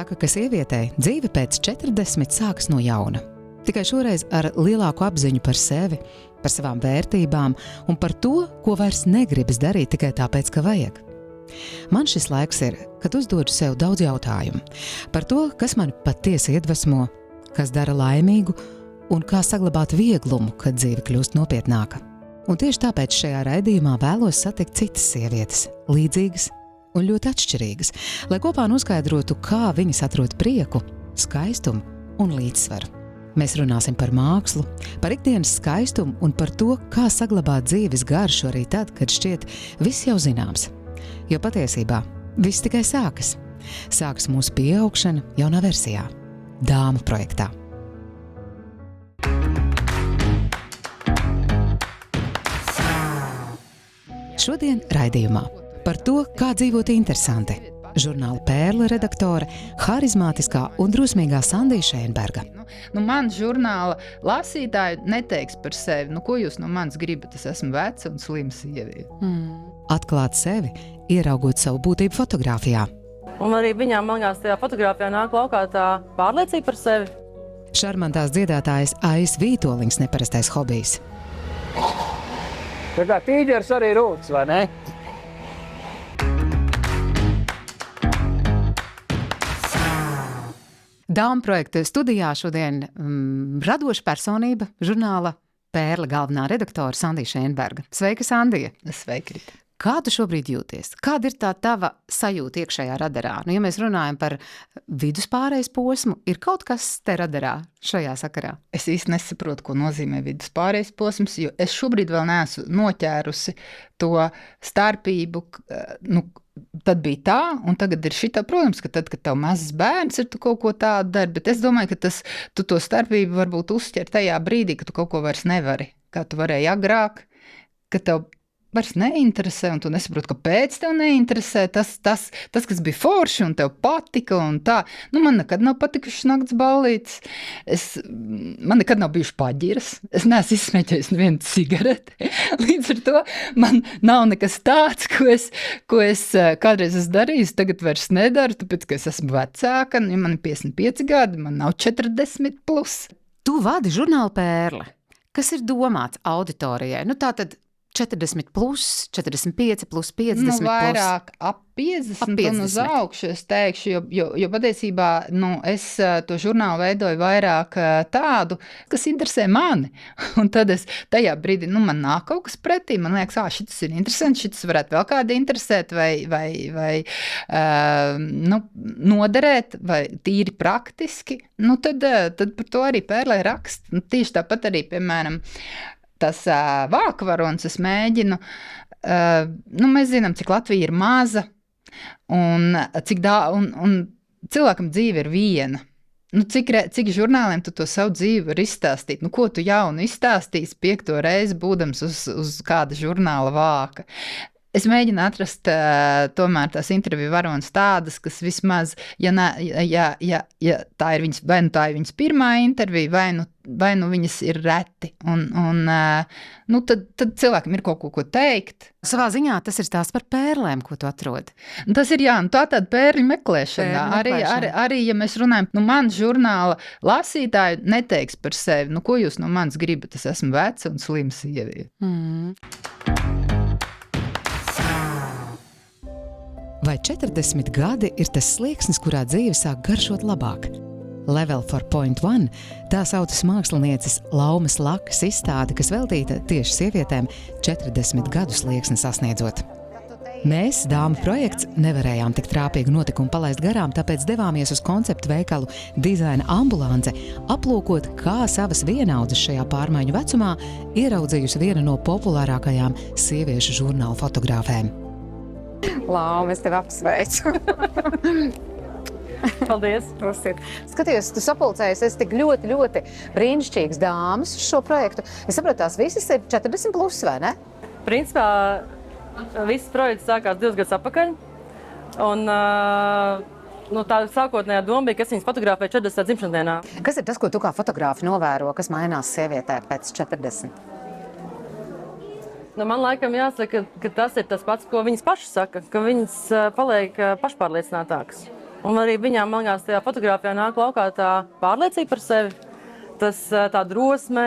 Saka, ka sievietei dzīve pēc 40 sākas no jauna. Tikai šoreiz ar lielāku apziņu par sevi, par savām vērtībām un par to, ko vairs negribas darīt tikai tāpēc, ka vajag. Man šis laiks ir, kad uzdodu sev daudz jautājumu par to, kas mani patiesi iedvesmo, kas dara laimīgu un kā saglabāt vieglumu, kad dzīve kļūst nopietnāka. Un tieši tāpēc šajā raidījumā vēlos satikt citas sievietes, līdzīgas un ļoti atšķirīgas, lai kopā noskaidrotu, kā viņas atrod prieku, skaistumu un līdzsvaru. Mēs runāsim par mākslu, par ikdienas skaistumu un par to, kā saglabāt dzīves garšu arī tad, kad šķiet viss jau zināms. Jo patiesībā viss tikai sākas. Sākas mūsu pieaugšana jaunā versijā, Dāmu projektā. Šodien raidījumā par to, kā dzīvot interesanti. Žurnāla Pērle redaktore, harizmātiskā un drusmīgā Sandija Šēnberga. Man žurnāla lasītāji neteiks par sevi, ko jūs no manis gribat, es esmu veca un slima sieviete. Atklāt sevi, ieraugot savu būtību fotogrāfijā. Un arī viņām, man liekas, tajā fotogrāfijā nāk laukā tā pārliecība par sevi. Šarmantās dziedātājas Ais Vītoliņas neparastais hobijs. Tā kā tīģers arī rūts, vai ne? Dāmu projekta studijā šodien radoša personība, žurnāla Pērle galvenā redaktore Sandija Šēnberga. Sveika, Sandija! Sveika, Rita! Kā tu šobrīd jūties? Kāda ir tā tava sajūta iekšējā radarā? Ja mēs runājam par viduspārējais posmu, ir kaut kas te radarā šajā sakarā? Es īsti nesaprotu, ko nozīmē viduspārējais posms, jo es šobrīd vēl neesmu noķērusi to starpību, tad bija tā, un tagad ir šitā. Protams, ka tad, kad tev mazs bērns ir, tu kaut ko tādu dari, bet es domāju, ka tu to starpību varbūt uzķer tajā brīdī, ka tu kaut ko vairs nevari, kā tu varēji agrāk, ka tev vairs neinteresē, un tu nesaproti, kāpēc tev neinteresē tas, kas bija forši un tev patika un tā. Man nekad nav patikušas nakts ballītes, man nekad nav bijuši paģiras, es neesmu izsmēķējis nevienu cigareti. Līdz ar to man nav nekas tāds, ko es kādreiz esmu darījis, tagad vairs nedaru, tāpēc, ka es esmu vecāka, man ir 55 gadi, man nav 40 plus. Tu vadi žurnālu Pērle. Kas ir domāts auditorijai? Tātad 40 plus, 45 plus, 50 vairāk plus. Ap 50 un uz augšu, es teikšu, jo patiesībā es to žurnālu veidoju vairāk tādu, kas interesē mani. Un tad es tajā brīdī, man nāk kaut kas pretī, man liekas, šitas ir interesanti, šitas varētu vēl kādi interesēt vai noderēt, vai tīri praktiski. Tad par to arī Pērlē rakst. Tieši tāpat arī, piemēram, tas vākvaronis es mēģinu, mēs zinām, cik Latvija ir maza un un cilvēkam dzīve ir viena. Cik žurnāliem tu to savu dzīvi var izstāstīt? Ko tu jaunu izstāstīsi 5. reizi būdams uz kāda žurnāla vāka? Es mēģinu atrast tomēr tās interviju varonas tādas, kas vismaz, ja tā ir viņas, vai tā ir viņas pirmā intervija, vai viņas ir reti. Tad cilvēkam ir kaut ko teikt. Savā ziņā tas ir stāsts par pērlēm, ko tu atrodi. Tas ir, tāda pērļu meklēšana. Arī, ja mēs runājam, man žurnāla lasītāji neteiks par sevi, ko jūs no manis gribat, es esmu veca un slima sieviete. Vai 40 gadi ir tas slieksnis, kurā dzīve sāk garšot labāk? Level 4.1 tā saucas mākslinieces Laumas Lakas izstāde, kas veltīta tieši sievietēm 40 gadu slieksni sasniedzot. Mēs, Dāmu projekts, nevarējām tik trāpīgu notikumu palaist garām, tāpēc devāmies uz konceptu veikalu Dizaina ambulance, aplūkot, kā savas vienaudzes šajā pārmaiņu vecumā ieraudzījusi viena no populārākajām sieviešu žurnālu fotogrāfēm. Lauma, es tevi apsveicu. Paldies. Skaties, tu sapulcējies, es tik ļoti, ļoti brīnišķīgas dāmas uz šo projektu. Es saprotu, tās visas ir 40 plus, vai ne? Principā, viss projekts sākās 2 gadus atpakaļ. Un tā sākotnējā doma bija, ka es viņas fotografēju 40. dzimšanas dienā. Kas ir tas, ko tu kā fotogrāfi novēro, kas mainās sievietē pēc 40? Man laikam jāsaka, ka tas ir tas pats, ko viņas pašas saka, ka viņas paliek pašpārliecinātākas. Un arī viņām, man liekas, tajā fotogrāfijā nāk laukā tā pārliecība par sevi. Tas tā drosme,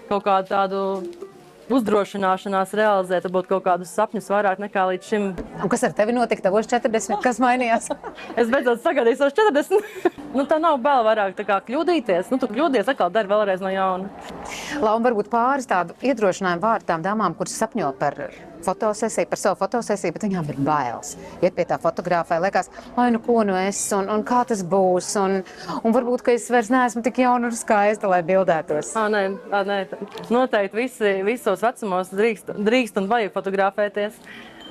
kaut kādu tādu uzdrošināšanās realizēt, varbūt kaut kādus sapņus vairāk nekā līdz šim. Un kas ar tevi notika tavos 40? Kas mainījās? Es beidzot sagaidīju savus 40. Tā nav bail vairāk tā kā kļūdīties. Tu kļūdies, atkal dari vēlreiz no jauna. Lauma, varbūt pāris tādu iedrošinājumu vārdu tām dāmām, kuras sapņo par fotosesiju, par savu fotosesiju, bet viņām ir bailes. Iet pie tā fotogrāfē, liekas, ko nu es, un kā tas būs, un varbūt, ka es vairs neesmu tik jauna un skaista, lai bildētos. Nē. Noteikti visos vecumos drīkst un vajag fotografēties.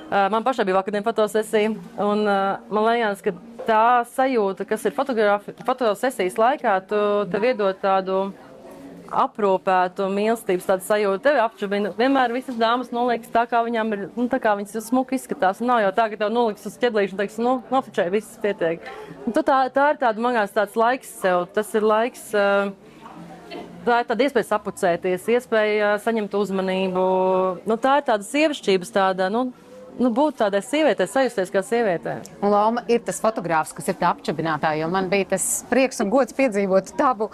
Man pašai bija vakardien fotosesija, un man liekas, ka tā sajūta, kas ir fotosesijas laikā, tev iedod tādu aprūpētu mīlestības tādu sajūtu. Tevi apčubina. Vienmēr visas dāmas noliekas tā, kā viņām ir, tā kā viņas smuki izskatās. Nav jau tā, ka tev noliks uz ķeblīšu un teiks, nofočēj, viss pietiek. Tā ir tāda, man liekas, tāds laiks sev. Tas ir laiks, tā ir tāda iespēja sapucēties, iespēja saņemt uzmanību. Tā ir tāda sievišķības tāda, būt tādai sievietei, sajusties kā sievietē. Un Lauma ir tas fotogrāfs, kas ir tā apčabinātā, jo man bija tas prieks un gods piedzīvot tavu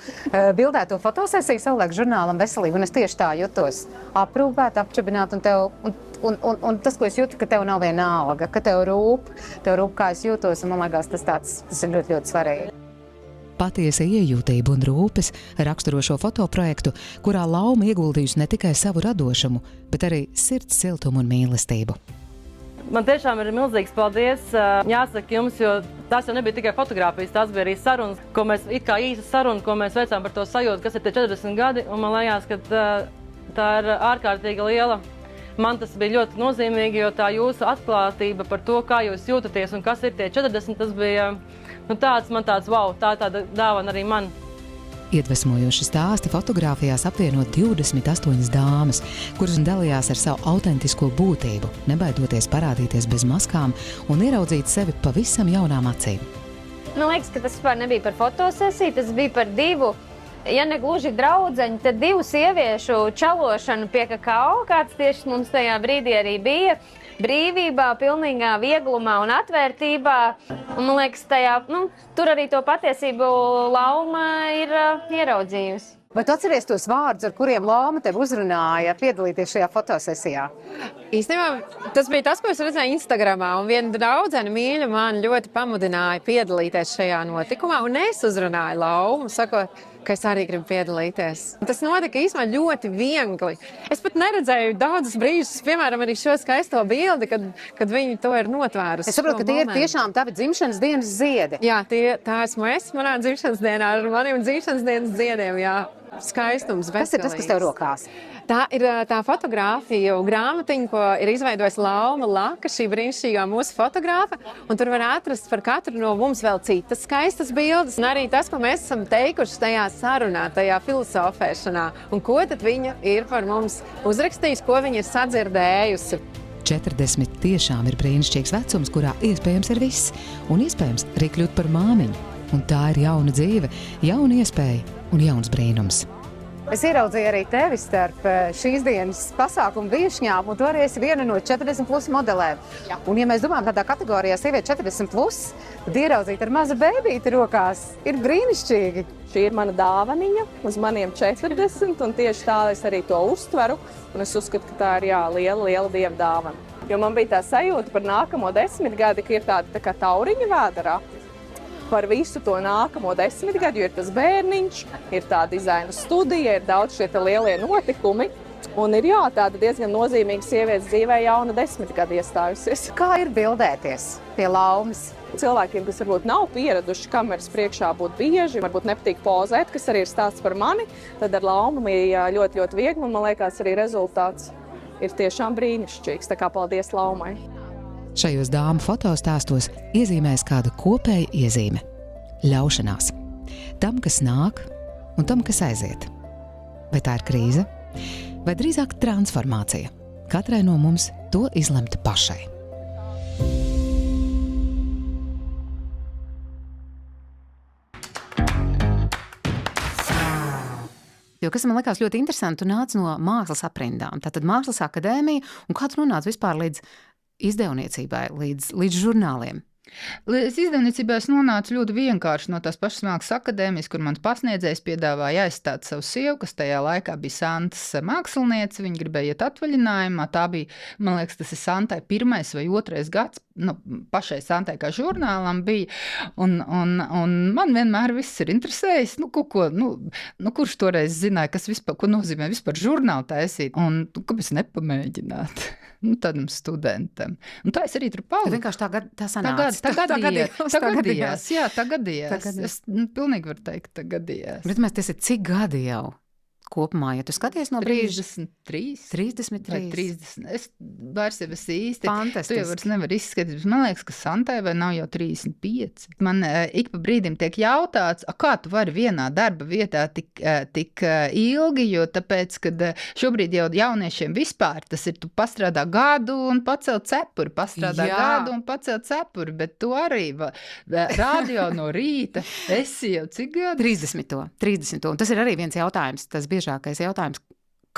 bildēto fotosesiju savulaik žurnālam Veselība, un es tieši tā jutos. Aprūpēt, apčabināt, un tas, ko es jūtu, ka tev nav viena alga, ka tev rūp, kā es jūtos, un man liekas, tas ir ļoti, ļoti svarīgi. Patiesa iejūtība un rūpes raksturo šo fotoprojektu, kurā Lauma ieguldījusi ne tikai savu radošumu, bet arī sirds siltumu un mīlestību. Man tiešām ir milzīgs paldies, jāsaka jums, jo tās jau nebija tikai fotogrāfijas, tās bija arī sarunas, īsa saruna, ko mēs veicām par to sajūtu, kas ir tie 40 gadi, un man liekas, ka tā ir ārkārtīgi liela. Man tas bija ļoti nozīmīgi, jo tā jūsu atklātība par to, kā jūs jūtaties un kas ir tie 40, tas bija wow, tā tāda dāvana arī man. Iedvesmojoši stāsti fotogrāfijās apvieno 28 dāmas, kuras dalījās ar savu autentisko būtību, nebaidoties parādīties bez maskām un ieraudzīt sevi pavisam jaunām acīm. Man liekas, ka tas vispār nebija par fotosesiju, tas bija par divu, ja ne gluži draudzeņu, tad divu sieviešu čalošanu pie kakao, kāds tieši mums tajā brīdī arī bija. Brīvībā, pilnīgā vieglumā un atvērtībā. Un, man liekas, tur arī to patiesību Lauma ir ieraudzījusi. Vai tu atceries tos vārdus, ar kuriem Lauma tev uzrunāja piedalīties šajā fotosesijā? Īstenībā tas bija tas, ko es redzēju Instagramā, un viena draudzene mīļa man ļoti pamudināja piedalīties šajā notikumā, un es uzrunāju Laumu, sakot, ka es arī gribu piedalīties. Tas notika īstenībā ļoti viegli. Es pat neredzēju daudzus brīžus, piemēram, arī šo skaisto bildi, kad viņi to ir notvērusi. Es saprotu, ka tie ir tiešām tavi dzimšanas dienas ziedi. Jā, tā esmu es manā dzimšanas dienā ar maniem dzimšanas dienas ziediem, jā. Skaistums, veselīgs. Kas ir tas, kas tev rokās? Tā ir tā fotogrāfija grāmatiņa, ko ir izveidojusi Lauma Laka, šī brīnišķīgā mūsu fotogrāfa, un tur var atrast par katru no mums vēl citas skaistas bildes, un arī tas, ko mēs esam teikuši tajā sarunā, tajā filosofēšanā, un ko tad viņa ir par mums uzrakstījusi, ko viņa ir sadzirdējusi. 40 tiešām ir brīnišķīgs vecums, kurā iespējams ir viss, un iespējams arī kļūt par māmiņu. Un tā ir jauna dzīve, jauna iespēja un jauns brīnums. Es ieraudzīju arī tevi starp šīs dienas pasākumu viešņām, un tu arī esi viena no 40+ modelēm. Jā. Un, ja mēs domājam tādā kategorijā sieviete 40+, tad ieraudzīt ar mazu bēbīti rokās ir brīnišķīgi. Šī ir mana dāvaniņa uz maniem 40, un tieši tā es arī to uztveru, un es uzskatu, ka tā ir liela dieva dāvana. Jo man bija tā sajūta par nākamo 10 gadi, ka ir tāda tā kā tauriņa vēderā. Par visu to nākamo 10 gadu, jo ir tas bērniņš, ir tā dizaina studija, ir daudz šie lielie notikumi. Un ir tāda diezgan nozīmīga sievietes dzīvē jauna 10 gadu iestājusies. Kā ir bildēties pie Laumas? Cilvēkiem, kas varbūt nav pieraduši kameras priekšā būt bieži, varbūt nepatīk pozēt, kas arī ir stāsts par mani, tad ar Laumu bija ļoti, ļoti viegli, un man liekas arī rezultāts ir tiešām brīnišķīgs. Tā kā paldies Laumai! Šajos dāmu fotostāstos iezīmēs kāda kopēja iezīme – ļaušanās. Tam, kas nāk, un tam, kas aiziet. Vai tā ir krīze? Vai drīzāk transformācija? Katrai no mums to izlemt pašai. Jo, kas man likās ļoti interesanti, tu nāc no mākslas aprindām. Tātad mākslas akadēmija, un kā tu nonāc vispār līdz izdevniecībai, līdz žurnāliem? Izdevniecībā es nonācu ļoti vienkārši no tās pašas mākslas akadēmijas, kur mans pasniedzējs piedāvāja aizstāt savu sievu, kas tajā laikā bija Santas māksliniece. Viņa gribēja iet atvaļinājumā. Tā bija, man liekas, tas ir Santai 1. vai 2. gads. Pašai Santai kā žurnālam bija. Un man vienmēr viss ir interesējis. Kurš toreiz zināja, ko nozīmē vispār žurnālu taisīt? Un kāpēc nepamēģināt? Tādam studentam. Un tā es arī tur paliku. Vienkārši tā sanāca. Tā gadījās. Jā, tā gadījās. Es pilnīgi varu teikt, tā gadījās. Bet tas ir cik gadi jau? Kopumā, ja tu skaties no brīža 33. Es vairs jau esmu īsti. Fantastiski. Tu jau vairs nevar izskatīt. Man liekas, ka Santai vai nav jau 35. Man ik pa brīdim tiek jautāts, kā tu vari vienā darba vietā tik ilgi, jo tāpēc, kad šobrīd jau jauniešiem vispār tas ir, tu pastrādā gadu un pacel cepuri, bet tu arī radio no rīta esi jau cik gadu? 30. Un tas ir arī viens jautājums, tas biežākais jautājums.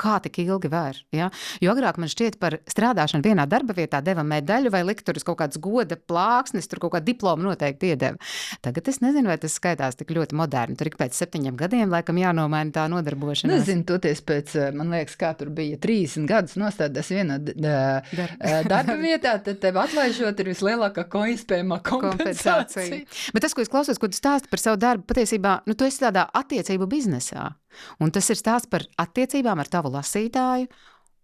Kā tik ilgi var? Ja? Jo agrāk man šķiet par strādāšanu vienā darba vietā deva medaļu vai likt tur uz kaut kādas goda plāksnes, tur kaut kādu diplomu noteikti iedeva. Tagad es nezinu, vai tas skaitās tik ļoti moderni. Tur ik pēc 7 gadiem laikam jānomaina tā nodarbošanās. Nezinu, toties pēc, man liekas, kā tur bija 30 gadus nostādies vienā darba vietā, tad tev atlaižot ir vislielākā iespējamā kompensācija. Bet tas, ko es klausos, ko tu stāsti par savu darbu, patiesībā, tu esi tādā attiecību biznesā. Un tas ir stāsts par attiecībām ar tavu lasītāju,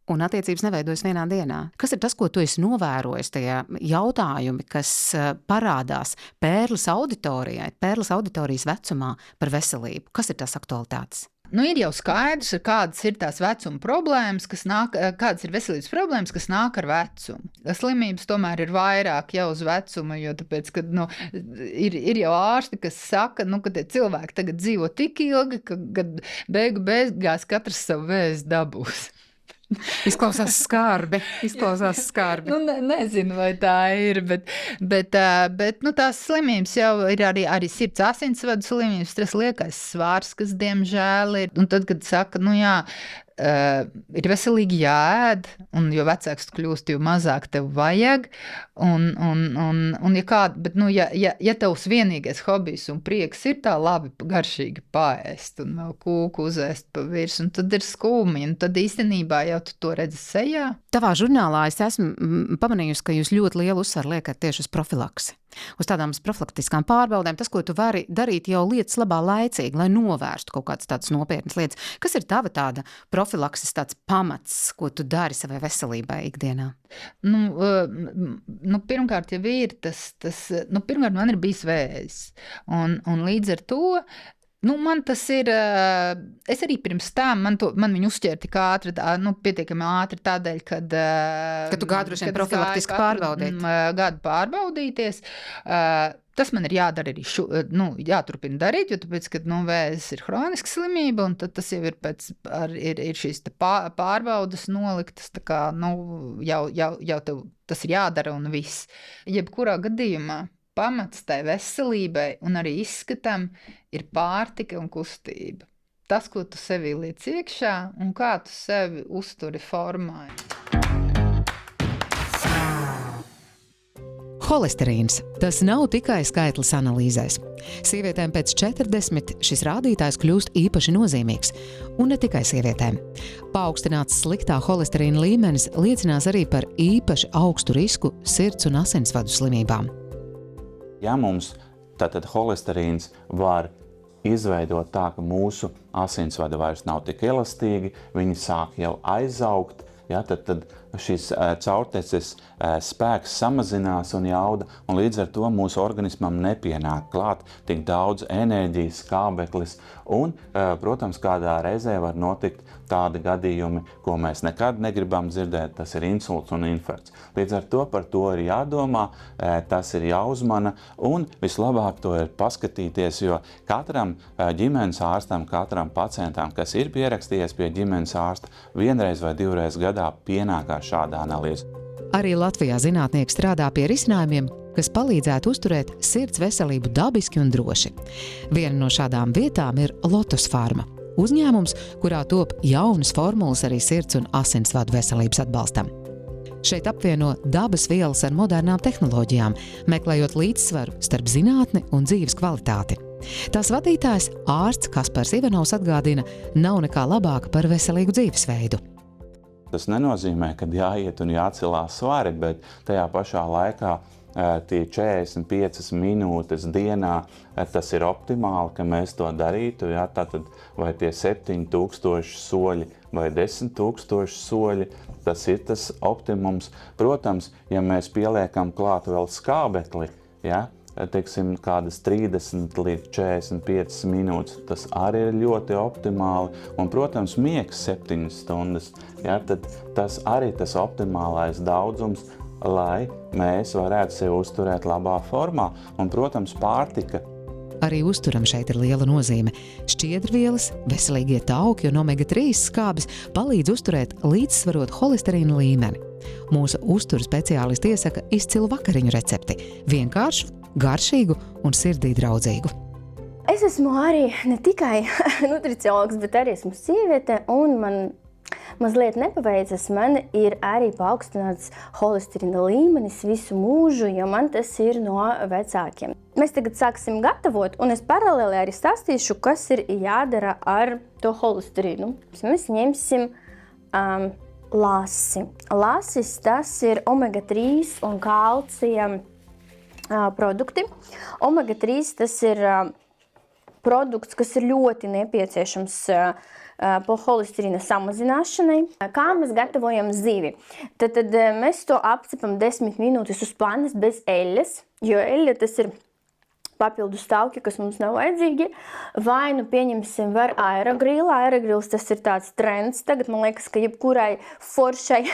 un attiecības neveidojas vienā dienā. Kas ir tas, ko tu esi novērojis tajā jautājumi, kas parādās Pērles auditorijai, Pērles auditorijas vecumā par veselību? Kas ir tās aktualitātes? Ir jau skaidrs, kādas ir tās vecuma problēmas, kādas ir veselības problēmas, kas nāk ar vecumu. Slimības tomēr ir vairāk jau uz vecumu, jo tāpēc, ka ir jau ārsti, kas saka, ka tie cilvēki tagad dzīvo tik ilgi, ka beigās katrs savu vēzi dabūs. Izklausās skarbi. Nezinu, vai tā ir, bet tās slimības jau ir arī sirds asinsvadu slimības, tas liekais svārs, kas diemžēl ir. Un tad, kad saka, ir veselīgi jāēd, un jo vecāks tu kļūsti, jo mazāk tev vajag. Ja tavs vienīgais hobijs un prieks ir tā labi garšīgi paēst un vēl kūku uzēst pa virs, un tad ir skumji, un tad īstenībā jau tu to redzi sejā. Tavā žurnālā es esmu pamanījusi, ka jūs ļoti lielu uzsvaru liekat tieši uz profilaksi. Uz tādām profilaktiskām pārbaudēm, tas, ko tu vari darīt jau lietas labā laicīgi, lai novērstu kaut kādas tādas nopietnas lietas. Kas ir tava tāda profilakses tāds pamats, ko tu dari savai veselībai ikdienā? Pirmkārt jau ir pirmkārt man ir bijis vēzis, un līdz ar to man tas ir, es arī pirms tam, man viņu uzķēra tik ātri, pietiekami ātri tādēļ, kad tu gāji droši vien profilaktiski pārbaudīt. Gadu pārbaudīties. Tas man ir jādara arī, jāturpina darīt, jo tāpēc, kad vēzis ir hroniska slimība, un tad tas jau ir šīs pārbaudas noliktas, tā kā, jau tev tas ir jādara un viss. Jebkurā gadījumā pamats tai veselībai un arī izskatam ir pārtika un kustība. Tas, ko tu sevī liec iekšā un kā tu sevi uzturi formā. Holesterīns. Tas nav tikai skaitlis analīzēs. Sievietēm pēc 40 šis rādītājs kļūst īpaši nozīmīgs. Un ne tikai sievietēm. Paaugstināts sliktā holesterīna līmenis liecinās arī par īpaši augstu risku sirds un asinsvadu slimībām. Ja mums tātad holesterīns var izveidot tā, ka mūsu asinsvadi vairs nav tik elastīgi, viņi sāk jau aizaugt, tad šis caurteces spēks samazinās un jauda, un līdz ar to mūsu organismam nepienāk klāt tik daudz enerģijas, skābeklis, un, protams, kādā reizē var notikt tādi gadījumi, ko mēs nekad negribam dzirdēt, tas ir insults un infarkts. Līdz ar to par to ir jādomā, tas ir jāuzmana, un vislabāk to ir paskatīties, jo katram ģimenes ārstam, katram pacientam, kas ir pierakstījies pie ģimenes ārsta, vienreiz vai divreiz gadā pienākās šāda analīze. Arī Latvijā zinātnieki strādā pie risinājumiem, kas palīdzētu uzturēt sirds veselību dabiski un droši. Viena no šādām vietām ir Lotus Pharma. Uzņēmums, kurā top jaunas formulas arī sirds un asinsvadu veselības atbalstam. Šeit apvieno dabas vielas ar modernām tehnoloģijām, meklējot līdzsvaru starp zinātni un dzīves kvalitāti. Tās vadītājs ārsts Kaspars Ivanovs atgādina, nav nekā labāka par veselīgu dzīvesveidu. Tas nenozīmē, ka jāiet un jācelās svari, bet tajā pašā laikā tie 45 minūtes dienā, tas ir optimāli, ka mēs to darītu. Ja? Tātad vai tie 7000 soļi vai 10 000 soļi, tas ir tas optimums. Protams, ja mēs pieliekam klāt vēl skābekli, ja? Teiksim, kādas 30 līdz 45 minūtes, tas arī ir ļoti optimāli. Un, protams, miegs 7 stundas, ja? Tad tas arī tas optimālais daudzums, lai mēs varētu sevi uzturēt labā formā. Un, protams, pārtika. Arī uzturam šeit ir liela nozīme. Šķiedrvielas, veselīgie tauki un omega-3 skābes palīdz uzturēt līdzsvarot holesterīna līmeni. Mūsu uzturu speciālisti iesaka izcilu vakariņu recepti – vienkāršu, garšīgu un sirdī draudzīgu. Es esmu arī ne tikai nutriciologs, bet arī esmu sieviete, un man mazliet nepaveicas. Man ir arī paaugstināts holesterīna līmenis visu mūžu, jo man tas ir no vecākiem. Mēs tagad sāksim gatavot, un es paralēli arī stāstīšu, kas ir jādara ar to holesterīnu. Mēs ņemsim lasi. Lasis, tas ir omega-3 un kalcija produkti. Omega-3 tas ir produkts, kas ir ļoti nepieciešams po holesterīna samazināšanai. Kā mēs gatavojam zivi? Tad mēs to apcepam 10 minūtes uz pannas bez eļļas, jo eļļa tas ir papildus tauki, kas mums nav vajadzīgi. Vai nu pieņemsim var aerogrilu. Aerogrils tas ir tāds trends. Tagad man liekas, ka jebkurai foršai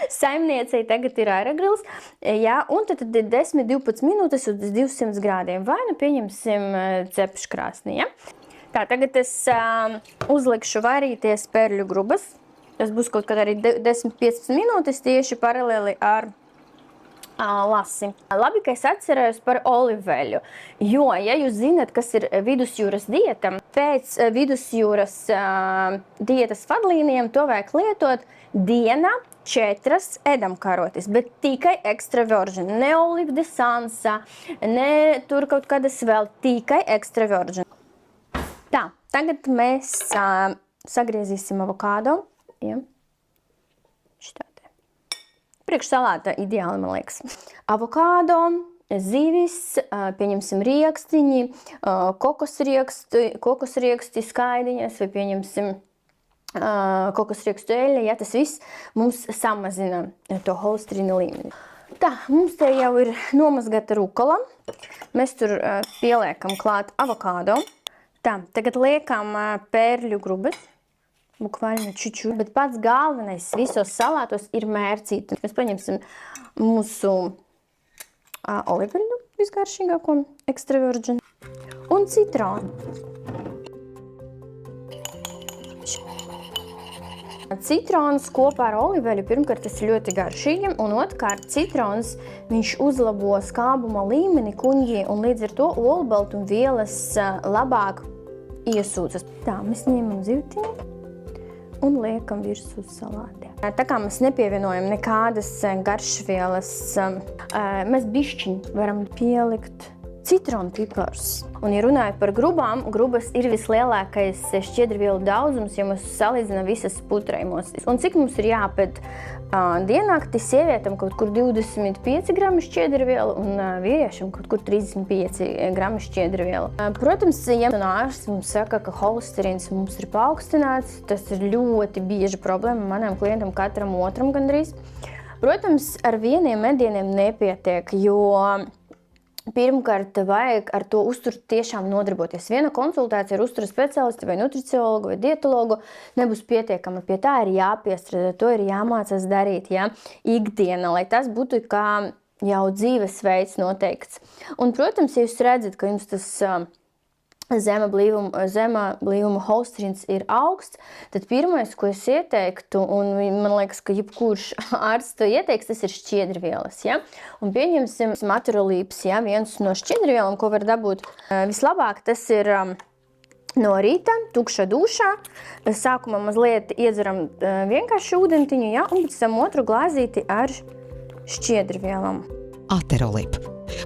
saimniecei tagad ir aerogrils. Jā, un tad 10-12 minūtes uz 200 grādiem. Vai nu pieņemsim cepškrāsnī. Ja? Tā, tagad es uzlikšu varīties perļu grubas. Tas būs kaut kad arī 10-15 minūtes tieši paralēli ar lasi. Labi, ka es atcerējos par oliveļu, jo, ja jūs zināt, kas ir vidusjūras dieta, pēc vidusjūras dietas vadlīnijām to vajag lietot dienā 4 ēdamkarotes, bet tikai extra virgin, ne olive de sansa, ne tur kaut kādas vēl, tikai extra virgin. Tā, tagad mēs sagriezīsim avokādo. Ja. Priekš salāta ideāli, man liekas. Avokādo, zivis, pieņemsim riekstiņi, kokosrieksti skaidiņas, vai pieņemsim kokosriekstu eļļa. Ja, tas viss mums samazina to holesterīna līmeni. Tā, mums te jau ir nomazgata rukala. Mēs tur pieliekam klāt avokādo. Tā, tagad liekam pērļu grubas, bukvaļni čuču, bet pats galvenais visos salātos ir mērcīt. Mēs paņemsim mūsu oliveļu visgaršīgāko, extra virgin, un citronu. Citrons kopā ar oliveļu pirmkārt tas ir ļoti garšīgi, un otrkārt citrons viņš uzlabo skābuma līmeni kuņģī, un līdz ar to olbaltumvielas labāk iesūcas. Tā, mēs ņemam zivtiņu un liekam virsū salātiem. Tā kā mēs nepievienojam nekādas garšvielas, mēs bišķiņ varam pielikt citronu pipars. Un, ja runājot par grubām, grubas ir vislielākais šķiedrvielu daudzums, ja mēs salīdzinām visas putrējumos. Un cik mums ir jāpēd diennaktī sievietam kaut kur 25 grami šķiedrvielu un vīriešam kaut kur 35 grami šķiedrvielu. Protams, ja ārsts mums saka, ka holesterīns mums ir paaugstināts, tas ir ļoti bieža problēma manam klientam, katram otram gandrīz. Protams, ar vieniem medieniem nepietiek, jo pirmkārt, vajag ar to uzturu tiešām nodarboties. Viena konsultācija ar uzturu speciālistu vai nutriciologu vai dietologu nebūs pietiekama. Pie tā ir jāpiestrādā, to ir jāmācās darīt, ja, ikdiena, lai tas būtu kā jau dzīvesveids noteikts. Un, protams, ja jūs redzat, ka jums tas zema blīvuma holesterīns ir augsts, tad pirmais, ko es ieteiktu, un man liekas, ka jebkurš ārsts to ieteiks, tas ir šķiedrvielas. Ja? Un pieņemsim maturolīps, ja? Viens no šķiedrvielām, ko var dabūt vislabāk, tas ir no rīta, tukša dušā. Sākumā mazliet iedzeram vienkārši ūdentiņu, ja, un pēc tam otru glāzīti ar šķiedrvielām. Aterolip.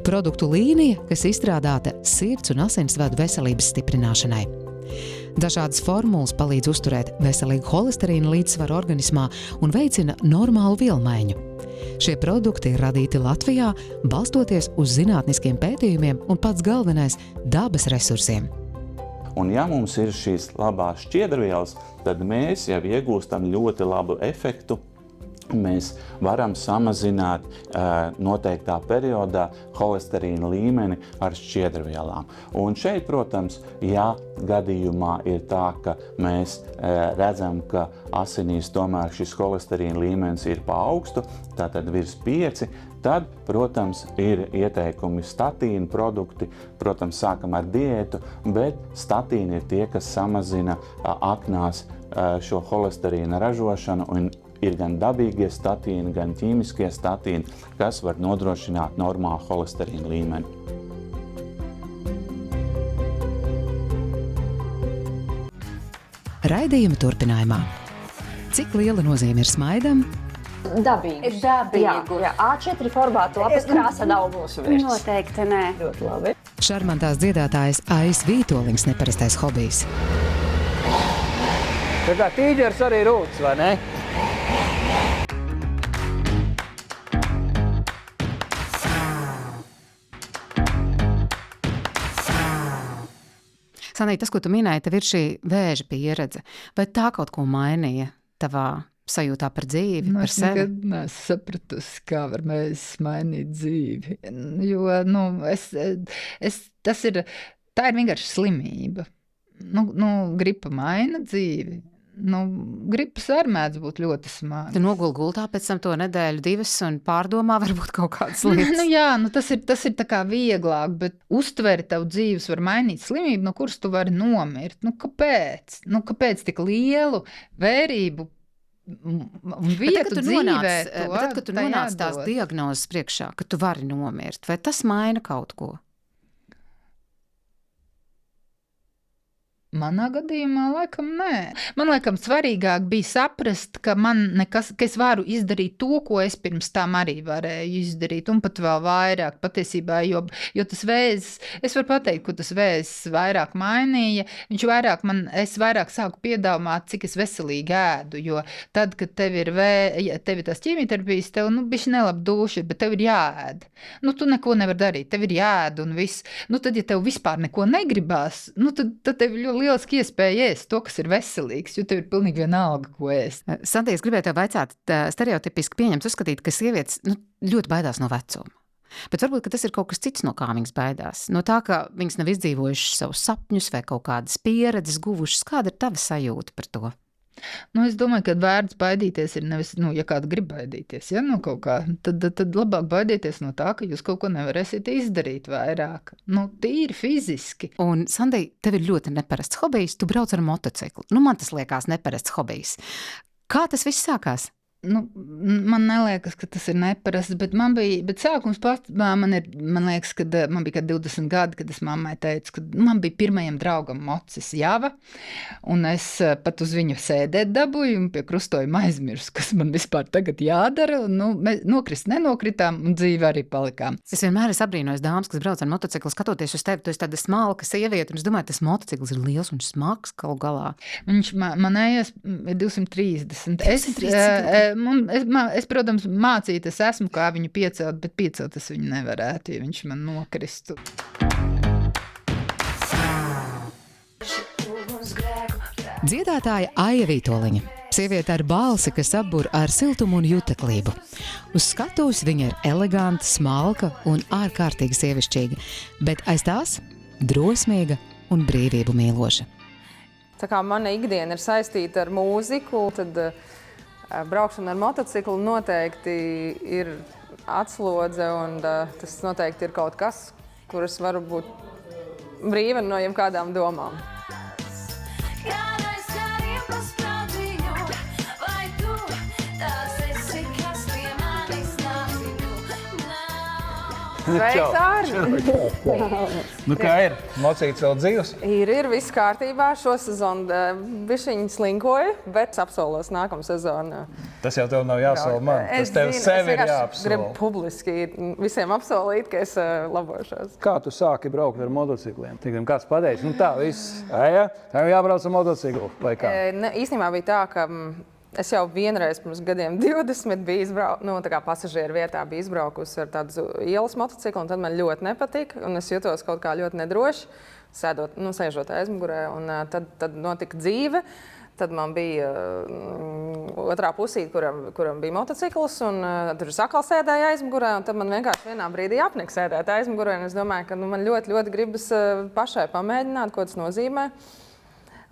Produktu līnija, kas izstrādāta sirds un asinsvadu veselības stiprināšanai. Dažādas formulas palīdz uzturēt veselīgu holesterīna līdzsvaru organismā un veicina normālu vielmaiņu. Šie produkti ir radīti Latvijā, balstoties uz zinātniskiem pētījumiem un pats galvenais – dabas resursiem. Un ja mums ir šīs labās šķiedrvielas, tad mēs jau iegūstam ļoti labu efektu. Mēs varam samazināt noteiktā periodā holesterīna līmeni ar šķiedrvielām. Un šeit, protams, ja gadījumā ir tā, ka mēs redzam, ka asinīs tomēr šis holesterīna līmenis ir pa augstu, tātad virs 5, tad, protams, ir ieteikumi statīnu produkti. Protams, sākam ar diētu, bet statīni ir tie, kas samazina aknās šo holesterīna ražošanu un ir gan dabīgie statīni, gan ķīmiskie statīni, kas var nodrošināt normālu holesterīna līmeni. Raidījuma turpinājumā. Cik liela nozīme ir smaidam? Dabīgs. Dabīgu. Jā, A4 formātu lapas krāsa nav mūsu vērts. Noteikti nē. Ļoti labi. Šarmantās dziedātājas Ais Vītoliņas neparastais hobijs. Tā kā tīģers arī rūts, vai ne? Sanīt, tas, ko tu minēji, tev ir šī vēža pieredze. Vai tā kaut ko mainīja tavā sajūtā par dzīvi, par sevi? Es nekad neesmu sapratusi, kā var mēs mainīt dzīvi. Jo, tā ir vienkārši slimība. Gripa maina dzīvi. Gripas arī mēdz būt ļoti smagas. Tu noguli gultā pēc tam to nedēļu, 2 un pārdomā varbūt kaut kādas lietas. Tas ir tā kā vieglāk, bet uztveri tavu dzīves var mainīt slimību, no kuras tu vari nomirt. Kāpēc? Kāpēc tik lielu vērību un vietu dzīvē? Tad, kad tu nonāc tās diagnozes priekšā, ka tu vari nomirt, vai tas maina kaut ko? Manā gadījumā laikam nē. Man laikam svarīgāk bija saprast, ka ka es varu izdarīt to, ko es pirms tam arī varēju izdarīt, un pat vēl vairāk patiesībā, jo tas vēzis, es varu pateikt, ko tas vēzis vairāk mainīja, es vairāk sāku piedomāt, cik es veselīgi ēdu, jo tad, kad tev ir tās ķīmijterapijas, tev, bišķi nelabi duši, bet tev ir jāēd. Tu neko nevar darīt, tev ir jāēd un viss. Tad, ja tev vispār neko negribās, tad tev ļoti lieliski iespēja ēst to, kas ir veselīgs, jo tev ir pilnīgi vienalga, ko ēst. Sandija, es gribēju tev vaicāt, stereotipiski pieņemts uzskatīt, ka sievietes ļoti baidās no vecuma. Bet varbūt, ka tas ir kaut kas cits, no kā viņas baidās. No tā, ka viņas nav izdzīvojušas savus sapņus vai kaut kādas pieredzes guvušas. Kāda ir tava sajūta par to? Es domāju, ka vērts baidīties ir nevis, ja kāda grib baidīties, no kaut kā, tad labāk baidīties no tā, ka jūs kaut ko nevarēsiet izdarīt vairāk. Tīri fiziski. Un, Sandija, tev ir ļoti neparasts hobijs, tu brauc ar motociklu. Man tas liekas neparasts hobijs. Kā tas viss sākās? Man neliekas, ka tas ir neparasts, bet sākums pats, man liekas, kad man bija 20 gadi, kad es mammai teicu, ka man bija pirmajam draugam mocis Java, un es pat uz viņu sēdēt dabūju un pie krustojuma aizmirsu, kas man vispār tagad jādara, un mēs nenokritām, un dzīve arī palikām. Es vienmēr esmu apbrīnojis dāmas, kas brauc ar motociklu, skatoties uz tevi, tu esi tāda smalka sieviete, un es domāju, tas motocikls ir liels un smags galu galā. Viņš manējais ir 230. Es, protams, mācīties esmu, kā viņu piecelt, bet piecelt es viņu nevarētu, ja viņš man nokristu. Dziedātāja Aija Vītoliņa. Sieviete ar balsi, kas apbur ar siltumu un juteklību. Uz skatuves viņa ir eleganta, smalka un ārkārtīgi sievišķīga, bet aiz tās drosmīga un brīvību mīloša. Tā kā mana ikdiena ir saistīta ar mūziku, tad braukšana ar motociklu noteikti ir atslodze, un tas noteikti ir kaut kas, kur es varu būt brīva no jebkādām domām. Sveiks, Ārni! Nu, kā ir? Mocīts vēl dzīvs? Ir viss kārtībā. Šo sezonu bišķiņi slinkoja, bet apsolos nākamu sezonu. Tas jau tev nav jāsola man. Tas tev sevi ir jāapsola. Es gribu publiski visiem apsolīt, ka es labošos. Kā tu sāki braukt ar motocikliem? Tikam kāds pateica, nu tā viss, tev jābrauc ar motociklu, vai kā? Īstenībā bija tā, ka es jau vienreiz pirms gadiem 20 biju pasažieru vietā biju izbraukusi ar tādu ielas motociklu, un tad man ļoti nepatika, un es jutos kaut kā ļoti nedroši, sēžot aizmugurē, un tad notika dzīve. Tad man bija otrā pusīte, kuram bija motocikls, un tur sakal sēdēja aizmugurē, un tad man vienkārši vienā brīdī apnika sēdēt aizmugurē, un es domāju, ka man ļoti, ļoti gribas pašai pamēģināt, ko tas nozīmē.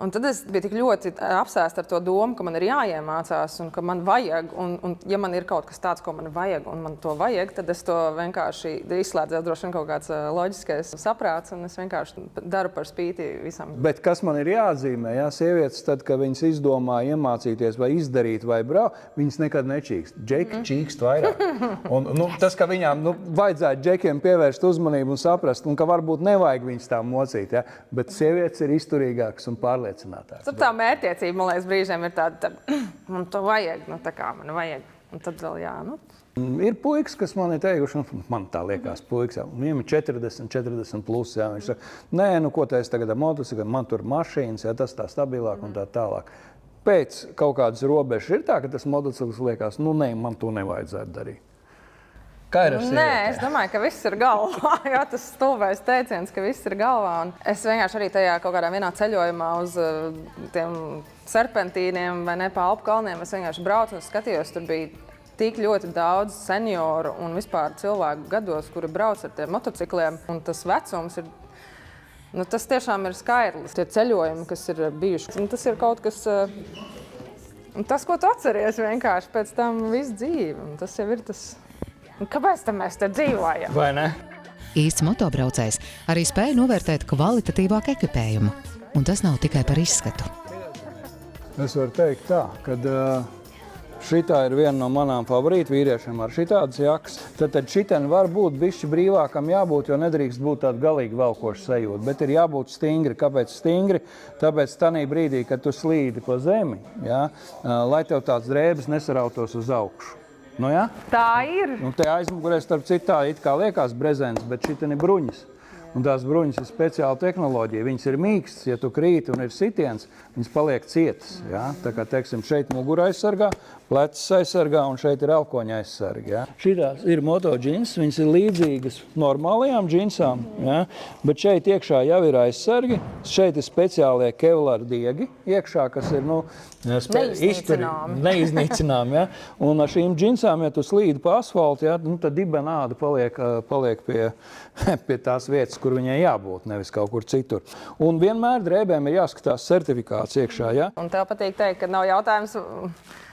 Un tad es biju tik ļoti apsēsta ar to domu, ka man ir jāiemācās un ka man vajag. Un ja man ir kaut kas tāds, ko man vajag, un man to vajag, tad es to vienkārši izslēdzu, droši vien kaut kāds loģiskais saprāts, un es vienkārši daru par spīti visam. Bet kas man ir jāatzīmē, sievietes, tad, kad viņas izdomā iemācīties vai izdarīt vai braukt, viņas nekad nečīkst. Džeki čīkst vairāk. Un, tas, ka viņām vajadzētu džekiem pievērst uzmanību un saprast, un ka varbūt nevajag viņas tā mocīt, bet sievietes ir izturīgākas un pārliecinātākas. Tur tā mērķtiecība, man liekas, brīžiem ir tāda, man to vajag, tā kā man vajag. Un tad vēl Ir puikas, kas man ir teikuši, man tā liekas, puikas, viņam ir 40 plus, viņš saka, nē, ko tā es tagad ar motociklu, man tur mašīnas, tas tā stabilāk un tā tālāk. Pēc kaut kādas robežas ir tā, ka tas motocikls liekas, nē, man to nevajadzētu darīt. Kā ir ar sievietēm? Nē, es domāju, ka viss ir galvā. Jā, tas stulbais teiciens, ka viss ir galvā. Un es vienkārši arī tajā kaut kādā vienā ceļojumā uz tiem serpentīniem vai ne pa Alpu kalniem, es vienkārši braucu un skatījos, tur bija tik ļoti daudz senioru un vispār cilvēku gados, kuri brauc ar tiem motocikliem. Un tas vecums ir, tas tiešām ir skaidrs. Tie ceļojumi, kas ir bijuši, tas ir kaut kas, tas, ko tu atceries vienkārši pēc tam visu dzīvi. Un tas jau ir tas. Kāpēc mēs te dzīvojam? Vai ne? Īsts motobraucējs arī spēja novērtēt kvalitatīvāku ekipējumu, un tas nav tikai par izskatu. Es varu teikt tā, ka šitā ir viena no manām favorītu vīriešiem ar šitādas jakas. Tad šitien var būt bišķi brīvākam jābūt, jo nedrīkst būt tāda galīgi velkoša sajūta, bet ir jābūt stingri. Kāpēc stingri? Tāpēc tanī brīdī, kad tu slīdi pa zemi, lai tev tāds drēbes nesarautos uz augšu. Tā ir. Te aizmugurē starp citu tā it kā liekas brezents, bet šitien ir bruņas. Un tās bruņas ir speciāla tehnoloģija. Viņas ir mīkstas, ja tu krīti un ir sitiens, viņas paliek cietas. Tā kā, teiksim, šeit mugura aizsargā, plecs aizsargā un šeit ir elkoņa aizsarga. Šitās ir moto džins, viņas ir līdzīgas normālajām džinsām, bet šeit iekšā jau ir aizsargi. Šeit ir speciālie kevlar diegi iekšā, kas ir neiznīcināmi. Un ar šīm džinsām, ja tu slīdi pa asfaltu, tad dibenāda paliek pie tās vietas, kur viņai jābūt, nevis kaut kur citur. Un vienmēr drēbēm ir jāskatās certifikāts iekšā, Un tev patīk teikt, ka nav jautājums,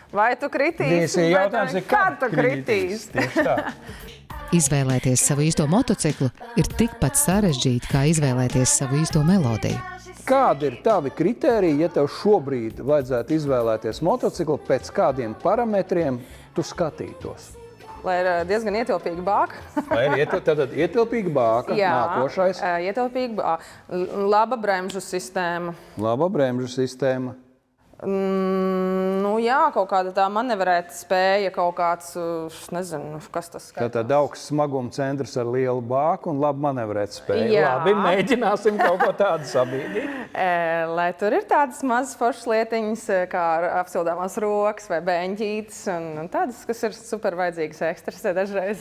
vai tu kritīsi, jautājums ir, kad tu kritīsi. Tieši tā. Izvēlēties savu īsto motociklu ir tikpat sarežģīti, kā izvēlēties savu īsto melodiju. Kādi ir tavi kritēriji, ja tev šobrīd vajadzētu izvēlēties motociklu, pēc kādiem parametriem tu skatītos? Lai ir diezgan ietilpīga bāka. Lai ir tātad ietilpīga bāka, nākošais. Ietilpīga bāka, laba bremžu sistēma. Laba bremžu sistēma. Kaut kāda tā manevrēta spēja, kaut kāds, nezinu, kas tas skaitās. Tātad augsts smaguma centrs ar lielu bāku un labu manevrēt spēju. Labi, mēģināsim kaut ko tādu sabīdīt. Lai tur ir tādas mazas foršas lietiņas, kā apsildāmās rokas vai beņķītes, un tādas, kas ir super vajadzīgas ekstras dažreiz.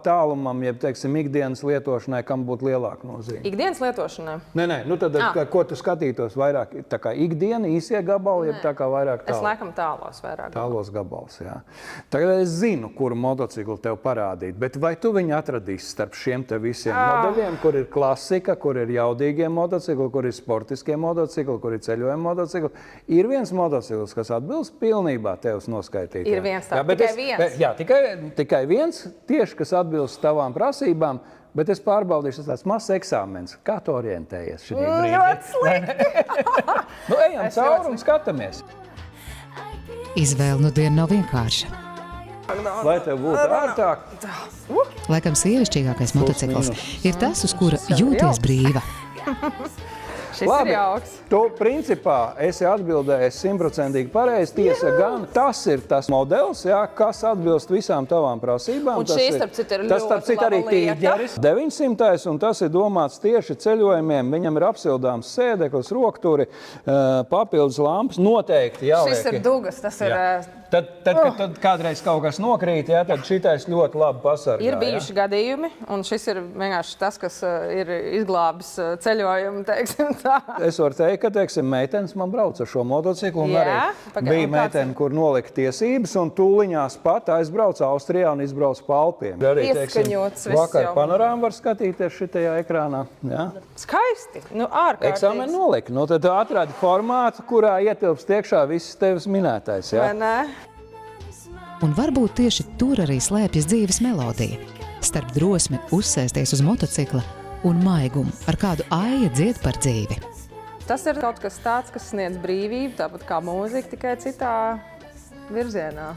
Tālumam, jeb, teiksim, ikdienas lietošanai, kam būtu lielāka nozīme? Ikdienas lietošanai? Nē, tad, ko tu skatītos vairāk, tā kā ikdiena, īsie gabali, jeb tā kā vairāk tālu? Es laikam tālos vairāk. Tālos gabals, Tagad es zinu, kuru motociklu tev parādīt, bet vai tu viņu atradīsi starp šiem te visiem modeļiem, kur ir klasika, kur ir jaudīgie motocikli, kur ir sportiskie motocikli, kur ir ceļojuma motocikli? Ir viens motocikls, kas atbilst pilnībā tevs noskaitīt. Ir viens tikai viens. Jā, tikai viens, tieši kas atbilst tavām prasībām. Bet es pārbaudīšu, tas tāds mazs eksāmens. Kā tu orientējies šī brīdī? Ļoti slikti! Ejam cauri un skatāmies. Izvēle nu dienu nav vienkārša. lai tev būtu ērtāk. Laikam sievišķīgākais motocikls ir tas, uz kura jūties brīva. Šis Labi, ir jauks. Tu principā esi atbildējis 100% pareizi. Tiesa gan, tas ir tas modelis, jā, kas atbilst visām tavām prasībām. Un šī, starp citu, ir tas, starp ļoti citu, arī laba lieta. tīģeris. 900. Un tas ir domāts tieši ceļojumiem. Viņam ir apsildāms sēdeklis, rokturi, papildus lampas. Noteikti jāliek. Šis ir dugas, tas ir... Kad kādreiz kaut kas nokrīt, jā, tad šitais ļoti labi pasargā. Ir bijuši gadījumi, un šis ir vienkārši tas, kas ir izglābis ceļojumu, teiksim tā. Es varu teikt, ka, teiksim, meitenes man brauc ar šo motociklu, un Jā, arī bija meitene, kur nolika tiesības, un tūliņās pat aizbrauca Austrijā un izbrauca pa Alpiem. Arī, Ieskaņots viss vakar jau. panorāmu var skatīties šitajā ekrānā. Jā. Skaisti, ārkārtīgi. Eksāmeni nolika. Nu, tad atradi formātu, kurā ietilpst iekšā viss tevis minētais. Jā. Vai ne? Un varbūt tieši tur arī slēpjas dzīves melodija. Starp drosmi uzsēsties uz motocikla un maigumu, ar kādu Aija dzied par dzīvi. Tas ir kaut kas tāds, kas sniedz brīvību, tāpat kā mūzika, tikai citā virzienā.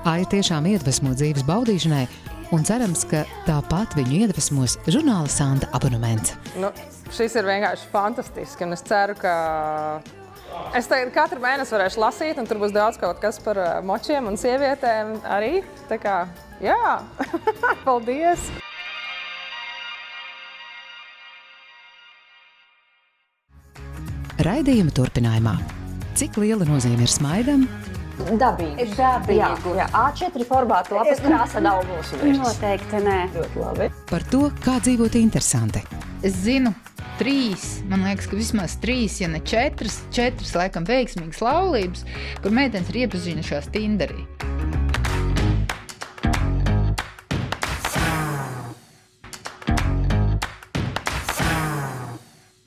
Aija tiešām iedvesmo dzīves baudīšanai, un cerams, ka tāpat viņu iedvesmos žurnāla Santa abonements. Šis ir vienkārši fantastiski, un es ceru, ka es tagad katru mēnesi varēšu lasīt, un tur būs daudz kaut kas par močiem un sievietēm arī. Tā kā, jā, paldies! Raidījuma turpinājumā. Cik liela nozīme ir smaidam? Dabīgi. Jā. A4 formāta lapas krāsa nav mūsu virs. Noteikti nē. Ļoti labi. Par to, kā dzīvot interesanti. Es zinu, 3, man liekas, ka vismaz 3, ja ne 4 laikam veiksmīgas laulības, kur meitenes ir iepazinušās Tinderī.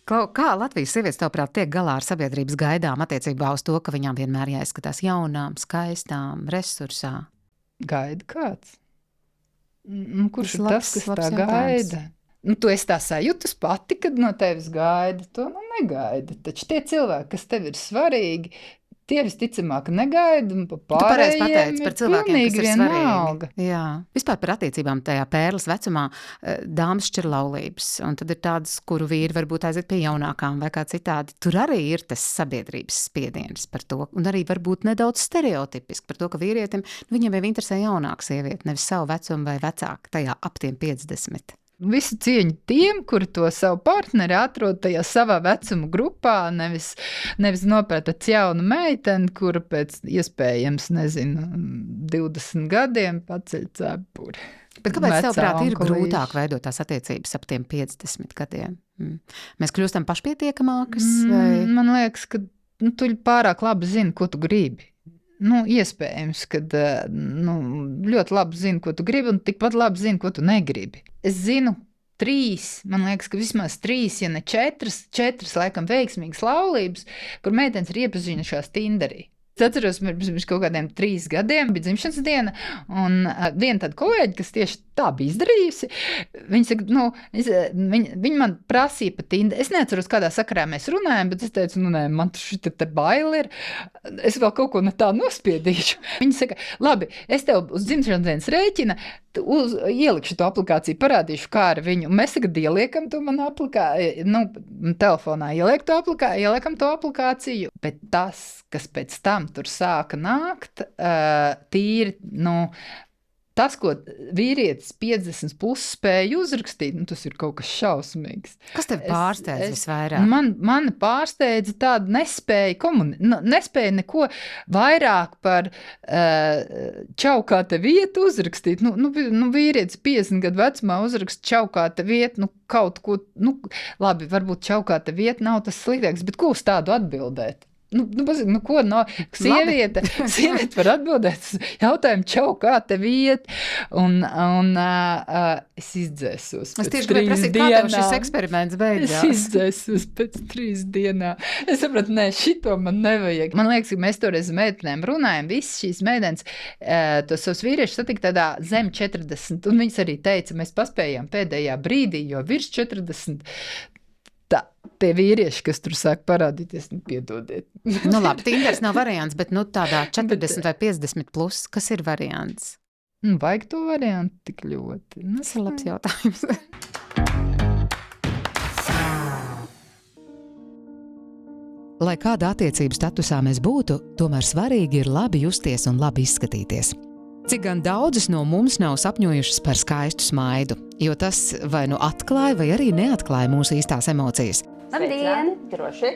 Kā Latvijas sievietes, tavuprāt, tiek galā ar sabiedrības gaidām attiecībā uz to, ka viņām vienmēr jāizskatās jaunām, skaistām, resursā? Gaida kāds? Kurš ir labs- tas, kas labs tā jautājums. gaida? Tu esi tā sajūtas pati, kad no tevis gaida. To negaida. Taču tie cilvēki, kas tev ir svarīgi, tie visticamāk negaida. Un Tu pareizi pārējiem pateici par ir cilvēkiem, kas pilnīgi ir vienalga. svarīgi. Jā. Vispār par attiecībām tajā pērles vecumā dāmas šķir laulības, un tad ir tādas, kuru vīri varbūt aiziet pie jaunākām vai kā citādi. Tur arī ir tas sabiedrības spiediens par to, un arī varbūt nedaudz stereotipiski par to, ka vīrietim, viņam jau interesē jaunāka sieviete, nevis savu vecumu vai vecāku, tajā ap tiem 50. Visu cieņu tiem, kuri to savu partneri atrod tajā savā vecuma grupā, nevis nopērta jaunu meiteni, kura pēc iespējams, 20 gadiem paceļ cepuri. Bet kāpēc, tavuprāt, ir onkulīši. grūtāk veidot tās attiecības ap tiem 50 gadiem? Mēs kļūstam pašpietiekamākas? Vai? Man liekas, ka tu pārāk labi zini, ko tu gribi. Iespējams, ka ļoti labi zini, ko tu gribi, un tikpat labi zini, ko tu negribi. Es zinu 3, man liekas, ka vismaz 3, ja ne 4 laikam veiksmīgas laulības, kur meitenes ir iepazinušās Tinderī. Es atceros, pirms kaut kādiem 3 gadiem bija dzimšanas diena, un viena tāda kolēģi, kas tieši tā bija izdarījusi, viņa saka, viņa man prasīja pa Tinderu. Es neatceros, kādā sakarā mēs runājam, bet es teicu, nē, man šita te baili ir, es vēl kaut ko ne tā nospiedīšu. Viņa saka, labi, es tev uz dzimšanas dienas rēķina ielikšu to aplikāciju, parādīšu, kā ar viņu. Un mēs tagad ieliekam to manu telefonā, ieliekam to aplikāciju, bet tas, kas pēc tam tur sāka nākt, tīri, tas, ko vīrietis 50 plus spēja uzrakstīt, tas ir kaut kas šausmīgs. Kas tev pārsteidz visvairāk? Man pārsteidza tāda nespēja neko vairāk par čau kā te vietu uzrakstīt. Vīrietis 50 gadu vecumā uzrakst čau kā te vietu, kaut ko, labi, varbūt čau kā te vietu nav tas sliktāks, bet ko uz tādu atbildēt? Ko no sieviete var atbildēt uz jautājumu, čau, kā tev iet? Un es izdzēsos. Es tieši gribēju prasīt, kā tev šis eksperiments beidzās? Es izdzēsos pēc 3 dienām. Es sapratu, šito man nevajag. Man liekas, ka mēs toreiz meitenēm runājam, visas šīs meitenes, tos savus vīriešus satika tādā zem 40, un viņas arī teica, mēs paspējām pēdējā brīdī, jo virs 40. tie vīrieši, kas tur sāk parādīties, piedodiet. Nu labi, Tinders nav variants, bet tādā 40 vai 50 plus, kas ir variants? Vajag to variantu tik ļoti. Tas ir labs jautājums. Lai kādā attiecību statusā mēs būtu, tomēr svarīgi ir labi justies un labi izskatīties. Cik gan daudzas no mums nav sapņojušas par skaistu smaidu, jo tas vai nu atklāja, vai arī neatklāja mūsu īstās emocijas. Labdien! Droši!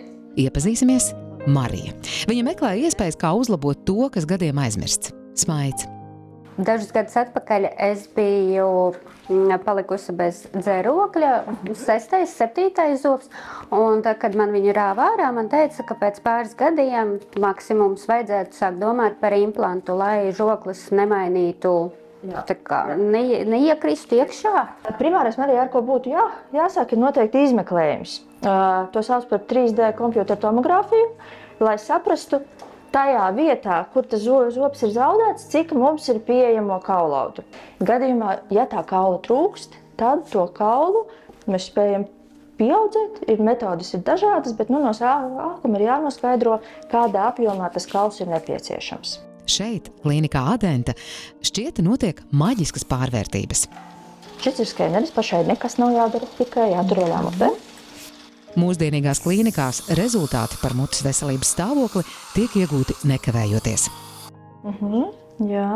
Iepazīsimies Marija. Viņa meklē iespējas, kā uzlabot to, kas gadiem aizmirsts. Smaids. Dažus gadus atpakaļ es biju palikusi bez dzērokļa, 6., 7. zobs, un tad, kad man viņu rāva ārā, man teica, ka pēc pāris gadiem maksimums vajadzētu sākt domāt par implantu, lai žoklis nemainītu, neiekristu iekšā. Primārais arī ar ko būtu jāsāk ir noteikti izmeklējums. To sauc par 3D kompjuteru tomogrāfiju, lai saprastu, tajā vietā, kur tas zobs ir zaudēts, cik mums ir pieejamo kaulaudu. Gadījumā, ja tā kaula trūkst, tad to kaulu mēs spējam pieaudzēt. Metodes ir dažādas, bet no sākuma ir jānoskaidro, kādā apjomā tas kauls ir nepieciešams. Šeit, klīnikā Adenta, šķiet notiek maģiskas pārvērtības. Šis ir skeneris, pašai nekas nav jādara, tikai jātur vaļā mutē. Mūsdienīgās klīnikās rezultāti par mutes veselības stāvokli tiek iegūti nekavējoties. Jā,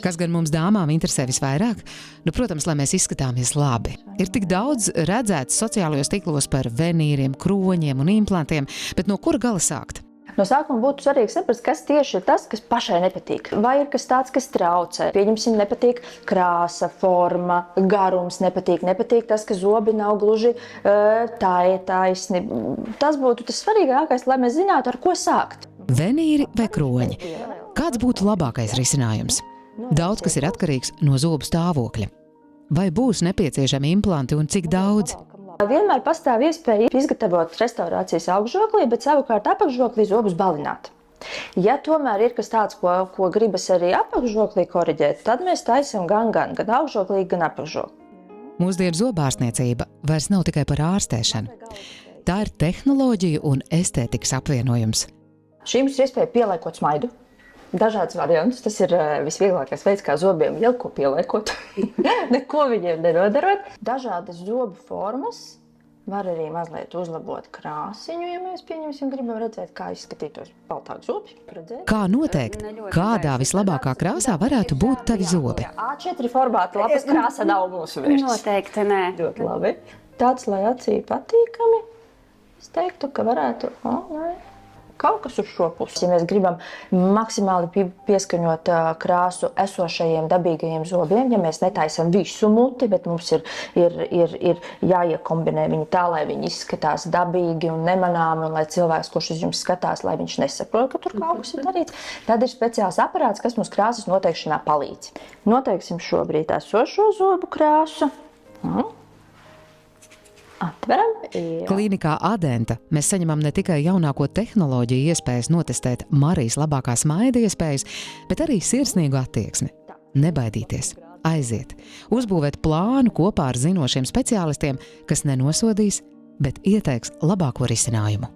kas gan mums dāmām interesē visvairāk? Protams, lai mēs izskatāmies labi. Ir tik daudz redzēts sociālajos tīklos par venīriem, kroņiem un implantiem, bet no kura gala sākt? No sākuma būtu svarīgi saprast, kas tieši ir tas, kas pašai nepatīk. Vai ir kas tāds, kas traucē? Pieņemsim, nepatīk krāsa, forma, garums, nepatīk tas, ka zobi nav gluži taisni. Tas būtu tas svarīgākais, lai mēs zinātu, ar ko sākt. Venīri vai kroņi? Kāds būtu labākais risinājums? Daudz kas ir atkarīgs no zobu stāvokļa. Vai būs nepieciešami implanti un cik daudz? Vienmēr pastāv iespēja izgatavot restaurācijas augšžoklī, bet savukārt apakšžoklī zobus balināt. Ja tomēr ir kas tāds, ko gribas arī apakšžoklī koriģēt, tad mēs taisam gan augšžoklī, gan apakšžoklī. Mūsdienu zobārstniecība vairs nav tikai par ārstēšanu. Tā ir tehnoloģija un estētikas apvienojums. Šī mums ir iespēja pieliekot smaidu. Dažādas variantus. Tas ir visvieglākais veids, kā zobiem jau ko pieliekot. Neko viņiem nenodarot. Dažādas zobu formas var arī mazliet uzlabot krāsiņu, ja mēs gribam redzēt, kā izskatītos baltāk zobi. Kā noteikt, kādā vislabākā krāsā varētu būt tavi zobi? A4 formāta lapas krāsa nav mūsu vērts. Noteikti nē. Ļoti labi. Tāds, lai acī patīkami, es teiktu, ka varētu... Kaut kas uz šo pusi. Ja mēs gribam maksimāli pieskaņot krāsu esošajiem dabīgajiem zobiem, ja mēs netaisam visu muti, bet mums ir jāiekombinē viņi tā, lai viņi izskatās dabīgi un nemanāmi, un lai cilvēks, kurš uz jums skatās, lai viņš nesaprot, ka tur kaut kas ir darīts, tad ir speciāls aparāts, kas mums krāsas noteikšanā palīdz. Noteiksim šobrīd esošo zobu krāsu. Atveram. Klīnikā Adenta mēs saņemam ne tikai jaunāko tehnoloģiju iespējas notestēt Marijas labākā smaida iespējas, bet arī sirsnīgu attieksmi. Nebaidīties, aiziet, uzbūvēt plānu kopā ar zinošiem speciālistiem, kas nenosodīs, bet ieteiks labāko risinājumu.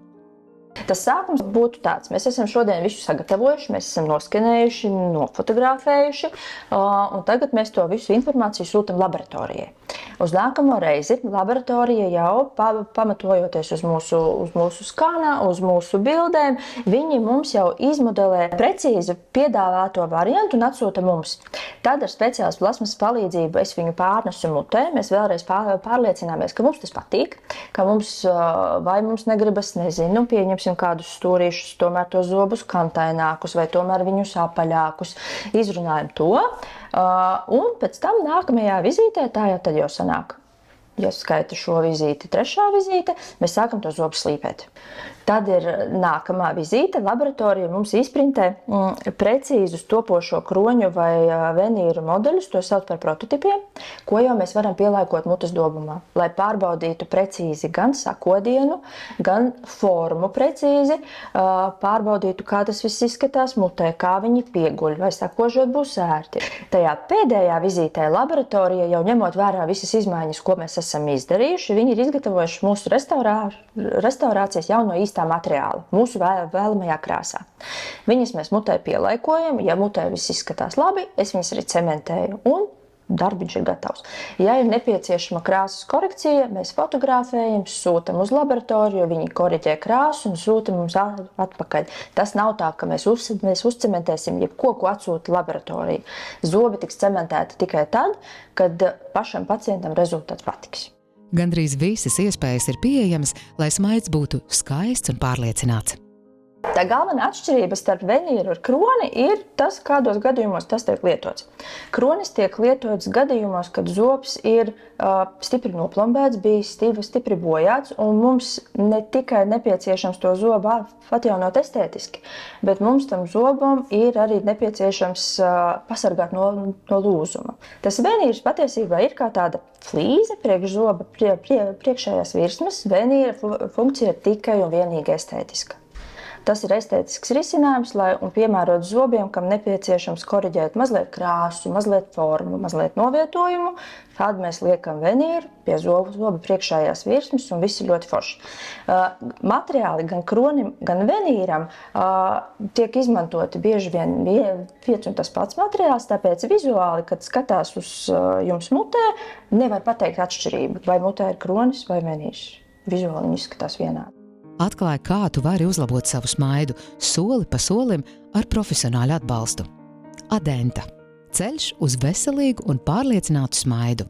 Tas sākums būtu tāds. Mēs esam šodien visu sagatavojuši, mēs esam noskenējuši, nofotografējuši, un tagad mēs to visu informāciju sūtam laboratorijai. Uz nākamo reizi laboratorija jau pamatojoties uz mūsu skanā, uz mūsu bildēm, viņi mums jau izmodelē precīzi piedāvāto variantu un atsūta mums. Tad ar speciālas plasmas palīdzību es viņu pārnesu mutē, mēs vēlreiz pārliecināmies, ka mums tas patīk, ka mums vai mums negribas, nezinu, pieņemsim kādus stūrīšus, tomēr tos zobus kantainākus vai tomēr viņus apaļākus. Izrunājam to, un pēc tam nākamajā vizītē, tā jau tad jau sanāk. Ja skaita šo vizīti, 3. vizīte, mēs sākam to zobu slīpēt. Tad ir nākamā vizīte, laboratorija mums izprintē precīzus topošo kroņu vai venīru modeļus, to sauc par prototipiem, ko jau mēs varam pielāgot mutes dobumā, lai pārbaudītu precīzi gan sakodienu, gan formu precīzi, pārbaudītu, kā tas viss izskatās mutē, kā viņi pieguļ, vai sakožot būs ērti. Tajā pēdējā vizītē laboratorija jau ņemot vērā visas izmaiņas, ko mēs esam izdarījuši, viņi ir izgatavojuši mūsu restaurācijas jau no īstā materiāla, mūsu vēlamajā krāsā. Viņas mēs mutē pielaikojam, ja mutē viss izskatās labi, es viņas arī cementēju un darbiņš ir gatavs. Ja ir nepieciešama krāsas korekcija, mēs fotografējam, sūtam uz laboratoriju, viņi koriģē krāsu un sūta mums atpakaļ. Tas nav tā, ka mēs uzcementēsim jebko, ko atsūta laboratorija. Zobi tiks cementēti tikai tad, kad pašam pacientam rezultāts patiks. Gandrīz visas iespējas ir pieejamas, lai smaids būtu skaists un pārliecināts. Tā galvenā atšķirība starp venīru un kroni ir tas, kādos gadījumos tas tiek lietots. Kronis tiek lietots gadījumos, kad zobs ir stipri noplombēts, bijis stipri bojāts, un mums ne tikai nepieciešams to zobu atjaunot estētiski, bet mums tam zobam ir arī nepieciešams pasargāt no lūzuma. Tas venīrs patiesībā ir kā tāda flīze priekš zoba priekšējās virsmas. Venīra funkcija ir tikai un vienīgi estētiska. Tas ir estētisks risinājums, lai un piemērot zobiem, kam nepieciešams koriģēt mazliet krāsu, mazliet formu, mazliet novietojumu. Tad mēs liekam venīru pie zoba priekšējās virsmas un viss ir ļoti forši. Materiāli gan kronim, gan venīram tiek izmantoti bieži vien viens un tas pats materiāls, tāpēc vizuāli, kad skatās uz jums mutē, nevar pateikt atšķirību, vai mutē ir kronis vai venīrs. Vizuāli viņi izskatās vienādi. Atklāja, kā tu vari uzlabot savu smaidu soli pa solim ar profesionāļu atbalstu. Adenta – ceļš uz veselīgu un pārliecinātu smaidu.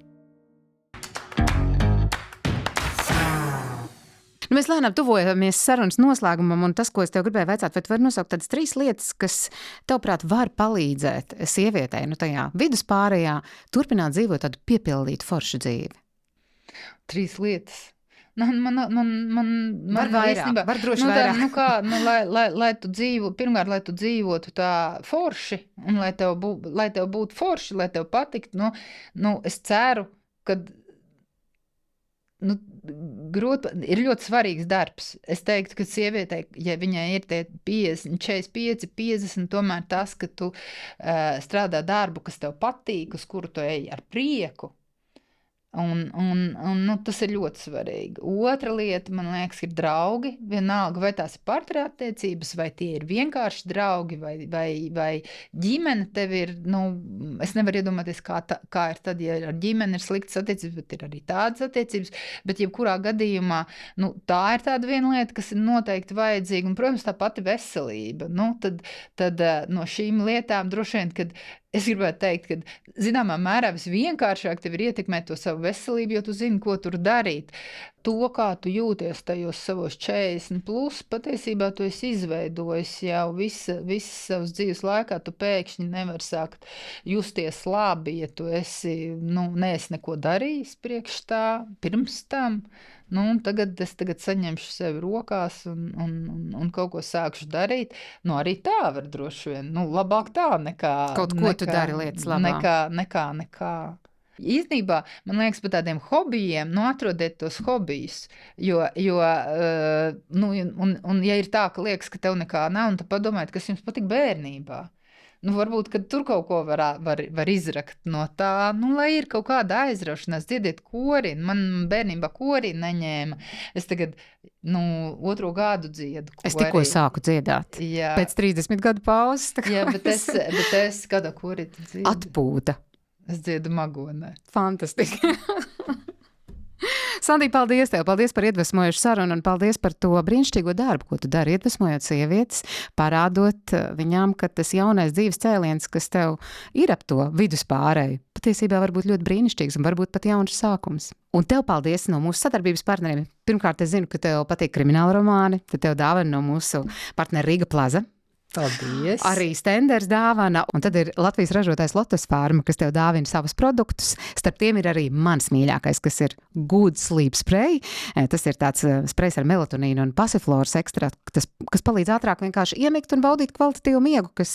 Mēs lēnām tuvojamies sarunas noslēgumam, un tas, ko es tev gribēju vaicāt, vai tu vari nosaukt tādas 3 lietas, kas, tavuprāt, var palīdzēt sievietei, tajā viduspārējā, turpināt dzīvot tādu piepildītu foršu dzīvi? 3 lietas. Man var vairāk, var droši vairāk. Lai tu dzīvotu tā forši, un lai tev būtu forši, lai tev patiktu, es ceru, ka ir ļoti svarīgs darbs. Es teiktu, ka sievietei, ja viņai ir tie 50, 45, 50, tomēr tas, ka tu strādā darbu, kas tev patīk, uz kuru tu ej ar prieku, un tas ir ļoti svarīgi. Otra lieta, man liekas, ir draugi. Vienalga, vai tās ir partnerattiecības, vai tie ir vienkārši draugi, vai ģimene tev ir, es nevaru iedomāties, kā ir tad, ja ar ģimeni ir sliktas attiecības, bet ir arī tādas attiecības, bet jebkurā gadījumā, tā ir tāda viena lieta, kas ir noteikti vajadzīga, un, protams, tā pati veselība. Tad no šīm lietām droši vien, kad es gribētu teikt, ka zināmā mērā visvienkāršāk tev ir ietekmēt to savu veselību, jo tu zini, ko tur darīt. To, kā tu jūties tajos savos 40+, patiesībā tu esi izveidojis jau visas savas dzīves laikā. Tu pēkšņi nevar sākt justies labi, ja tu esi, neesi neko darījis priekš tā, pirms tam. Tagad saņemšu sevi rokās un kaut ko sākšu darīt. Arī tā var droši vien. Labāk tā nekā... Kaut ko tu dari lietas labā. Nekā. Īstenībā, man liekas, par tādiem hobijiem, atrodiet tos hobijus, jo ja ir tā, ka liekas, ka tev nekā nav, un tad padomājiet, kas jums patīk bērnībā. Varbūt, kad tur kaut ko var izrakt no tā, lai ir kaut kāda aizraušanās, dziediet kori. Man bērnībā kori neņēma. Es tagad, 2. gadu dziedu kori. Es tikko sāku dziedāt. Jā. Pēc 30 gadu pauzes. Jā, bet es kādā kori dziedu? Atpūta. Es dziedu magonē. Fantastiski. Sandī, paldies tev, paldies par iedvesmojušu sarunu un paldies par to brīnišķīgo darbu, ko tu dari, iedvesmojot sievietes, parādot viņām, ka tas jaunais dzīves cēliens, kas tev ir ap to viduspārēju, patiesībā var būt ļoti brīnišķīgs un varbūt pat jauns sākums. Un tev paldies no mūsu sadarbības partneriem. Pirmkārt, es zinu, ka tev patīk krimināla romāni, tad tev dāvana no mūsu partnera Riga Plaza. Paldies. Arī Stenders dāvana, un tad ir Latvijas ražotājs Lotus Farma, kas tev dāvina savus produktus. Starp tiem ir arī mans mīļākais, kas ir Good Sleep Spray. Tas ir tāds sprejs ar melatonīnu un pasifloras ekstraktu, kas palīdz ātrāk vienkārši iemigt un baudīt kvalitatīvu miegu, kas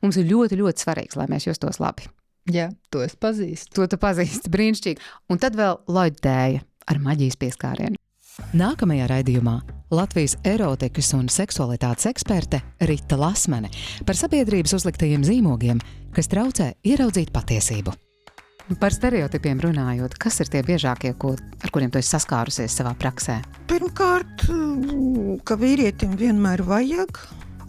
mums ir ļoti, ļoti svarīgs, lai mēs justos labi. Jā, to es pazīstu. To tu pazīsti, brīnišķīgi. Un tad vēl Lloyd-tēja ar maģijas pieskārienu. Nākamajā raidījumā Latvijas erotikas un seksualitātes eksperte Rita Lasmane par sabiedrības uzliktajiem zīmogiem, kas traucē ieraudzīt patiesību. Par stereotipiem runājot, kas ir tie biežākie, ar kuriem tu esi saskārusies savā praksē? Pirmkārt, ka vīrietim vienmēr vajag,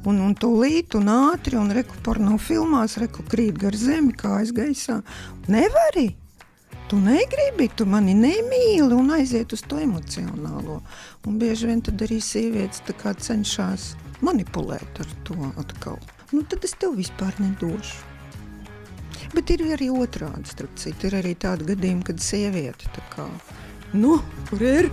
un tūlīt, un ātri, un reku porno filmās, reku krīt gar zemi, kājas gaisā. Nevari! Tu negribi, tu mani nemīli un aiziet uz to emocionālo. Un bieži vien tad arī sievietes tā kā cenšas manipulēt ar to atkal. Tad es tev vispār nedošu. Bet ir arī otrādi, starp citu, ir arī tādi gadījumi, kad sieviete tā kā, kur ir?